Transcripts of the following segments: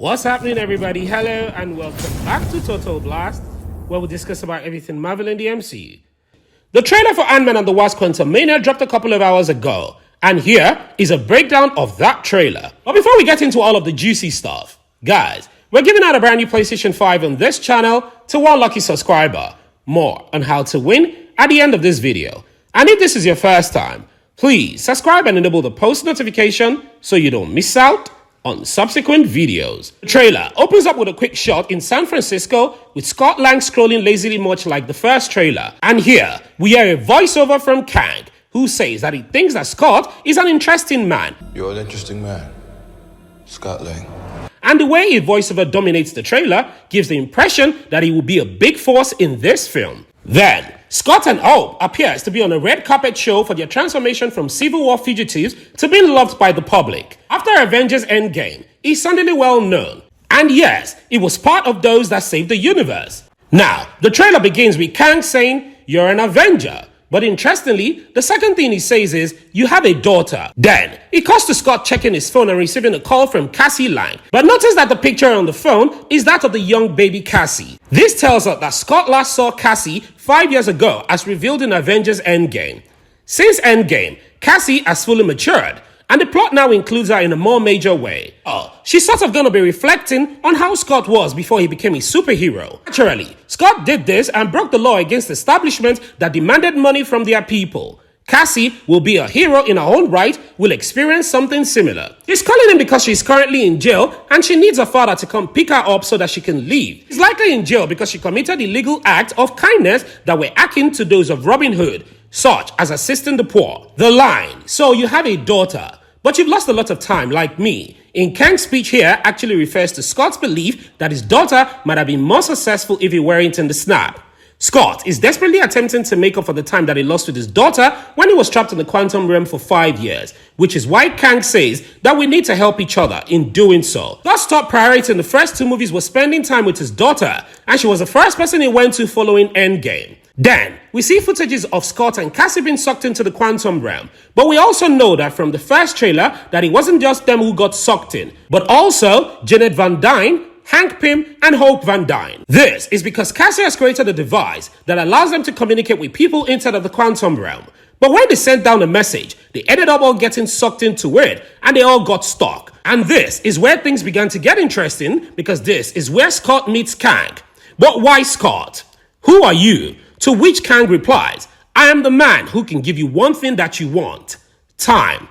What's happening, everybody? Hello and welcome back to Total Blast, where we discuss about everything Marvel in the MCU. The trailer for Antman and the Wasp QUANTUMANIA dropped a couple of hours ago, and here is a breakdown of that trailer. But before we get into all of the juicy stuff, guys, we're giving out a brand new PlayStation 5 on this channel to one lucky subscriber. More on how to win at the end of this video. And if this is your first time, please subscribe and enable the post notification so you don't miss out on subsequent videos. The trailer opens up with a quick shot in San Francisco with Scott Lang scrolling lazily much like the first trailer. And here we hear a voiceover from Kang, who says that he thinks that Scott is an interesting man. You're an interesting man, Scott Lang. And the way his voiceover dominates the trailer gives the impression that he will be a big force in this film. Then, Scott and Hope appears to be on a red carpet show for their transformation from Civil War fugitives to being loved by the public. After Avengers Endgame, he's suddenly well known. And yes, he was part of those that saved the universe. Now, the trailer begins with Kang saying, "You're an Avenger." But interestingly, the second thing he says is, "You have a daughter." Then, it cuts to Scott checking his phone and receiving a call from Cassie Lang. But notice that the picture on the phone is that of the young baby Cassie. This tells us that Scott last saw Cassie 5 years ago as revealed in Avengers Endgame. Since Endgame, Cassie has fully matured, and the plot now includes her in a more major way. She's sort of going to be reflecting on how Scott was before he became a superhero. Naturally, Scott did this and broke the law against the establishment that demanded money from their people. Cassie will be a hero in her own right, will experience something similar. She's calling him because she's currently in jail and she needs her father to come pick her up so that she can leave. She's likely in jail because she committed illegal acts of kindness that were akin to those of Robin Hood, such as assisting the poor. The line, "So you have a daughter, but you've lost a lot of time like me," in Kang's speech here actually refers to Scott's belief that his daughter might have been more successful if he weren't in the snap. Scott is desperately attempting to make up for the time that he lost with his daughter when he was trapped in the quantum realm for 5 years, which is why Kang says that we need to help each other in doing so. Scott's top priority in the first two movies was spending time with his daughter, and she was the first person he went to following Endgame. Then, we see footages of Scott and Cassie being sucked into the quantum realm, but we also know that from the first trailer that it wasn't just them who got sucked in, but also Janet Van Dyne, Hank Pym, and Hope Van Dyne. This is because Cassie has created a device that allows them to communicate with people inside of the quantum realm. But when they sent down a message, they ended up all getting sucked into it, and they all got stuck. And this is where things began to get interesting, because this is where Scott meets Kang. But why Scott? Who are you? To which Kang replies, "I am the man who can give you one thing that you want: time."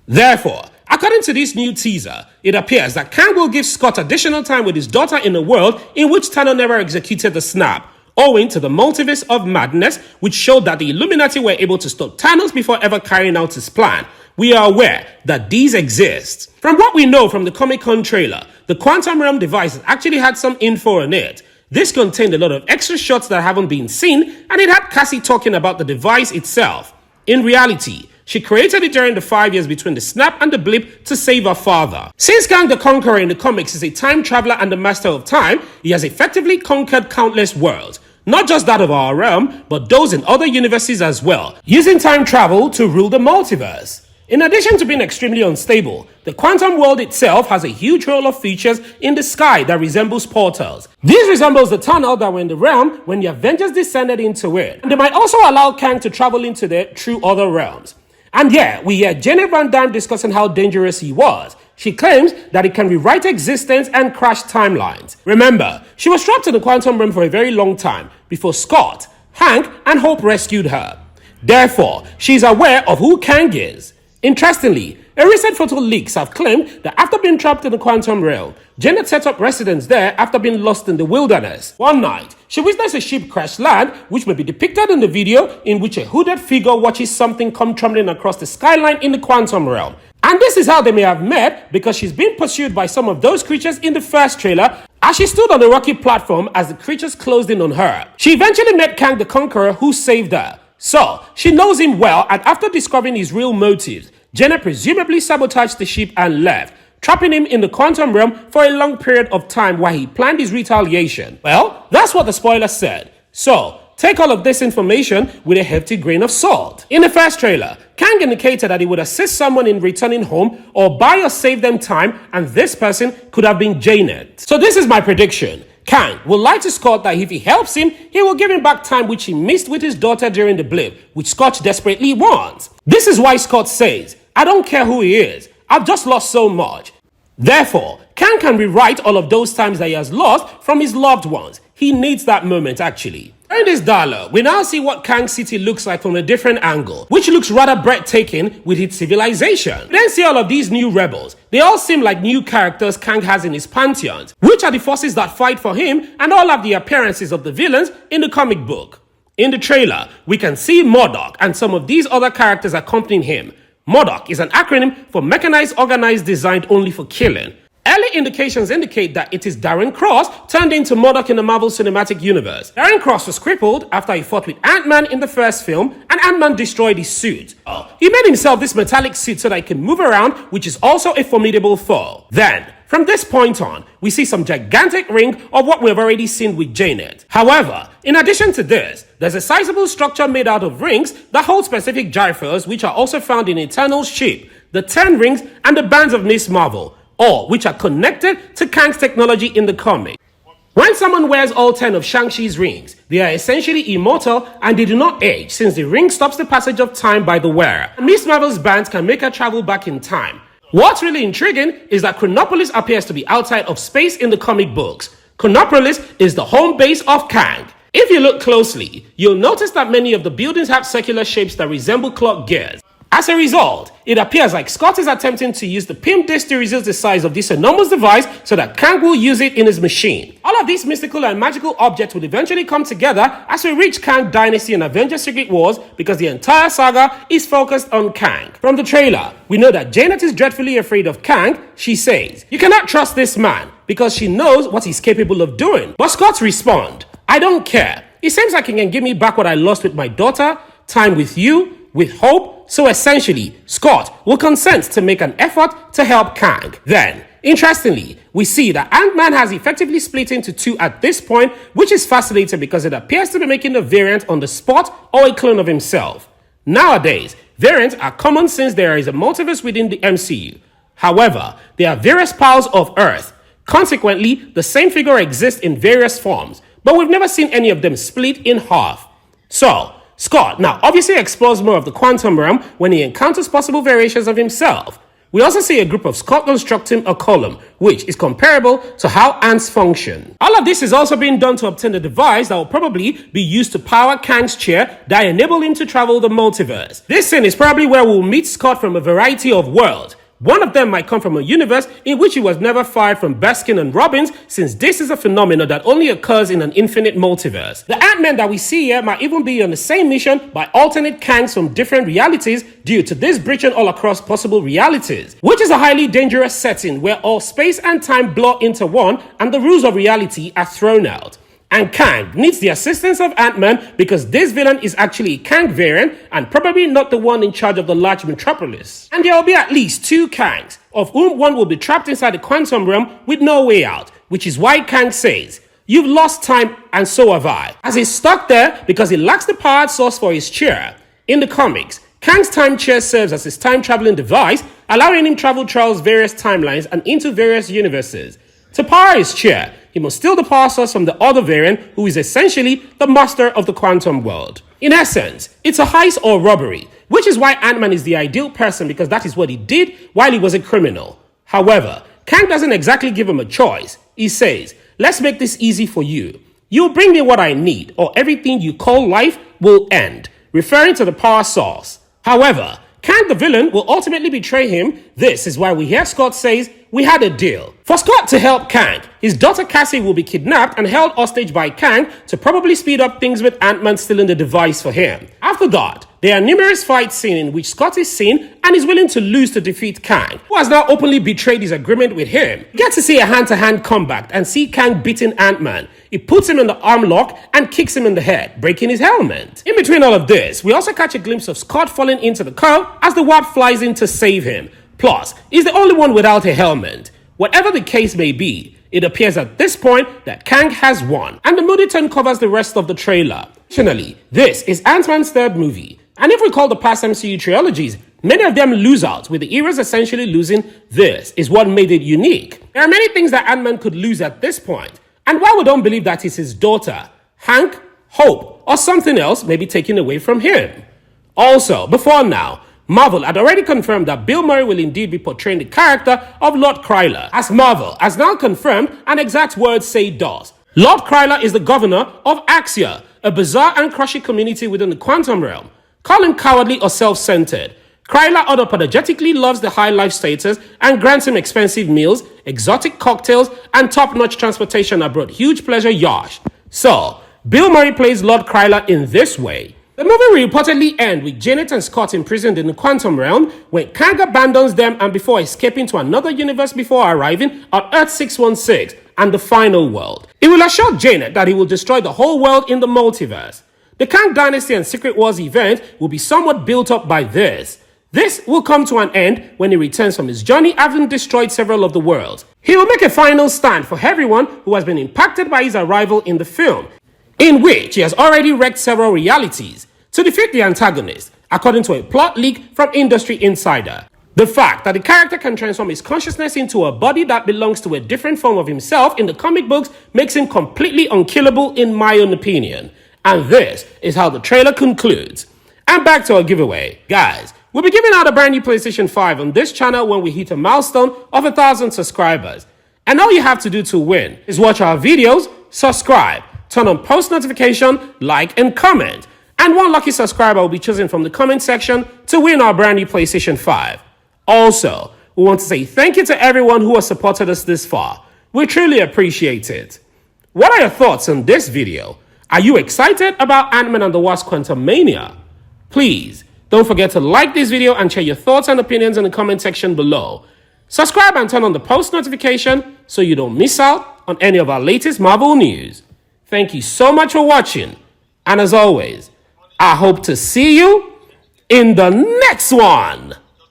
Therefore, according to this new teaser, it appears that Kang will give Scott additional time with his daughter in a world in which Thanos never executed the snap, owing to the Multiverse of Madness, which showed that the Illuminati were able to stop Thanos before ever carrying out his plan. We are aware that these exist. From what we know from the Comic-Con trailer, the Quantum Realm device has actually had some info on it. This contained a lot of extra shots that haven't been seen, and it had Cassie talking about the device itself. In reality, she created it during the 5 years between the snap and the blip to save her father. Since Kang the Conqueror in the comics is a time traveler and the master of time, he has effectively conquered countless worlds. Not just that of our realm, but those in other universes as well, using time travel to rule the multiverse. In addition to being extremely unstable, the quantum world itself has a huge roll of features in the sky that resembles portals. This resembles the tunnel that were in the realm when the Avengers descended into it. And they might also allow Kang to travel into it through other realms. And yeah, we hear Janet Van Dyne discussing how dangerous he was. She claims that it can rewrite existence and crash timelines. Remember, she was trapped in the quantum realm for a very long time before Scott, Hank, and Hope rescued her. Therefore, she's aware of who Kang is. Interestingly, a recent photo leaks have claimed that after being trapped in the quantum realm, Janet set up residence there after being lost in the wilderness. One night, she witnessed a ship crash land, which may be depicted in the video, in which a hooded figure watches something come trembling across the skyline in the quantum realm. And this is how they may have met, because she's been pursued by some of those creatures in the first trailer as she stood on a rocky platform as the creatures closed in on her. She eventually met Kang the Conqueror, who saved her. So, she knows him well, and after discovering his real motives, Janet presumably sabotaged the ship and left, trapping him in the quantum realm for a long period of time while he planned his retaliation. Well, that's what the spoiler said. So, take all of this information with a hefty grain of salt. In the first trailer, Kang indicated that he would assist someone in returning home or buy or save them time, and this person could have been Janet. So this is my prediction. Kang will lie to Scott that if he helps him, he will give him back time which he missed with his daughter during the blip, which Scott desperately wants. This is why Scott says, I don't care who he is, I've just lost so much. Therefore, Kang can rewrite all of those times that he has lost from his loved ones. He needs that moment actually. In this dialogue, we now see what Kang City looks like from a different angle, which looks rather breathtaking with its civilization. We then see all of these new rebels. They all seem like new characters Kang has in his pantheons, which are the forces that fight for him, and all have the appearances of the villains in the comic book. In the trailer, we can see Modoc and some of these other characters accompanying him. Modoc is an acronym for Mechanized Organized Designed Only for Killing. Early indications indicate that it is Darren Cross turned into Modoc in the Marvel Cinematic Universe. Darren Cross was crippled after he fought with Antman in the first film, and Antman destroyed his suit. He made himself this metallic suit so that he can move around, which is also a formidable foe. Then, from this point on, we see some gigantic ring of what we've already seen with Janet. However, in addition to this, there's a sizable structure made out of rings that hold specific gyros, which are also found in Eternal's ship, the 10 rings, and the bands of Miss Marvel, all which are connected to Kang's technology in the comic. When someone wears all 10 of Shang-Chi's rings, they are essentially immortal and they do not age, since the ring stops the passage of time by the wearer. Miss Marvel's bands can make her travel back in time. What's really intriguing is that Cryptopolis appears to be outside of space in the comic books. Cryptopolis is the home base of Kang. If you look closely, you'll notice that many of the buildings have circular shapes that resemble clock gears. As a result, it appears like Scott is attempting to use the Pym disc to reduce the size of this enormous device so that Kang will use it in his machine. All of these mystical and magical objects will eventually come together as we reach Kang Dynasty and Avengers Secret Wars, because the entire saga is focused on Kang. From the trailer, we know that Janet is dreadfully afraid of Kang. She says, "You cannot trust this man," because she knows what he's capable of doing. But Scott responds, "I don't care. It seems like he can give me back what I lost with my daughter, time with you, with Hope." So essentially, Scott will consent to make an effort to help Kang. Then, interestingly, we see that Antman has effectively split into two at this point, which is fascinating because it appears to be making a variant on the spot or a clone of himself. Nowadays, variants are common since there is a multiverse within the MCU. However, there are various powers of Earth. Consequently, the same figure exists in various forms, but we've never seen any of them split in half. So, Scott now obviously explores more of the quantum realm when he encounters possible variations of himself. We also see a group of Scott constructing a column, which is comparable to how ants function. All of this is also being done to obtain a device that will probably be used to power Kang's chair that enable him to travel the multiverse. This scene is probably where we'll meet Scott from a variety of worlds. One of them might come from a universe in which he was never fired from Baskin and Robbins, since this is a phenomenon that only occurs in an infinite multiverse. The Antman that we see here might even be on the same mission by alternate Kangs from different realities due to this breaching all across possible realities, which is a highly dangerous setting where all space and time blur into one and the rules of reality are thrown out. And Kang needs the assistance of Antman because this villain is actually Kang Varian and probably not the one in charge of the large metropolis. And there will be at least 2 Kangs, of whom one will be trapped inside the quantum realm with no way out, which is why Kang says, "You've lost time and so have I," as he's stuck there because he lacks the powered source for his chair. In the comics, Kang's time chair serves as his time-traveling device, allowing him to travel through various timelines and into various universes. To power his chair, he must steal the power source from the other variant, who is essentially the master of the quantum world. In essence, it's a heist or robbery, which is why Antman is the ideal person because that is what he did while he was a criminal. However, Kang doesn't exactly give him a choice. He says, "Let's make this easy for you. You'll bring me what I need, or everything you call life will end," referring to the power source. However, Kang the villain will ultimately betray him. This is why we hear Scott says, "We had a deal." For Scott to help Kang, his daughter Cassie will be kidnapped and held hostage by Kang to probably speed up things with Antman stealing the device for him. After that, there are numerous fight scenes in which Scott is seen and is willing to lose to defeat Kang, who has now openly betrayed his agreement with him. We get to see a hand-to-hand combat and see Kang beating Antman. He puts him in the arm lock and kicks him in the head, breaking his helmet. In between all of this, we also catch a glimpse of Scott falling into the curb as the warp flies in to save him. Plus, he's the only one without a helmet. Whatever the case may be, It appears at this point that Kang has won, and the movie turn covers the rest of the trailer. Additionally, this is Ant-Man's third movie, and if we recall the past MCU trilogies, many of them lose out, with the heroes essentially losing. This is what made it unique. There are many things that Ant-Man could lose at this point, and while we don't believe that is his daughter, Hank, Hope, or something else may be taken away from him. Also, before now, Marvel had already confirmed that Bill Murray will indeed be portraying the character of Lord Kryla, as Marvel has now confirmed an exact word say does. Lord Kryla is the governor of Axia, a bizarre and crushing community within the quantum realm. Call him cowardly or self-centered, Kryla unapologetically loves the high life status and grants him expensive meals, exotic cocktails, and top-notch transportation that brought huge pleasure yash. So, Bill Murray plays Lord Kryla in this way. The movie will reportedly end with Janet and Scott imprisoned in the quantum realm when Kang abandons them and before escaping to another universe before arriving at Earth 616 and the final world. It will assure Janet that he will destroy the whole world in the multiverse. The Kang Dynasty and Secret Wars event will be somewhat built up by this. This will come to an end when he returns from his journey having destroyed several of the worlds. He will make a final stand for everyone who has been impacted by his arrival in the film, in which he has already wrecked several realities, to defeat the antagonist, according to a plot leak from Industry Insider. The fact that the character can transform his consciousness into a body that belongs to a different form of himself in the comic books makes him completely unkillable in my own opinion. And this is how the trailer concludes. And back to our giveaway. Guys, we'll be giving out a brand new PlayStation 5 on this channel when we hit a milestone of 1,000 subscribers. And all you have to do to win is watch our videos, subscribe, turn on post notification, like, and comment. And one lucky subscriber will be chosen from the comment section to win our brand new PlayStation 5. Also, we want to say thank you to everyone who has supported us this far. We truly appreciate it. What are your thoughts on this video? Are you excited about Ant-Man and the Wasp QUANTUMANIA? Please, don't forget to like this video and share your thoughts and opinions in the comment section below. Subscribe and turn on the post notification so you don't miss out on any of our latest Marvel news. Thank you so much for watching, and as always, I hope to see you in the next one.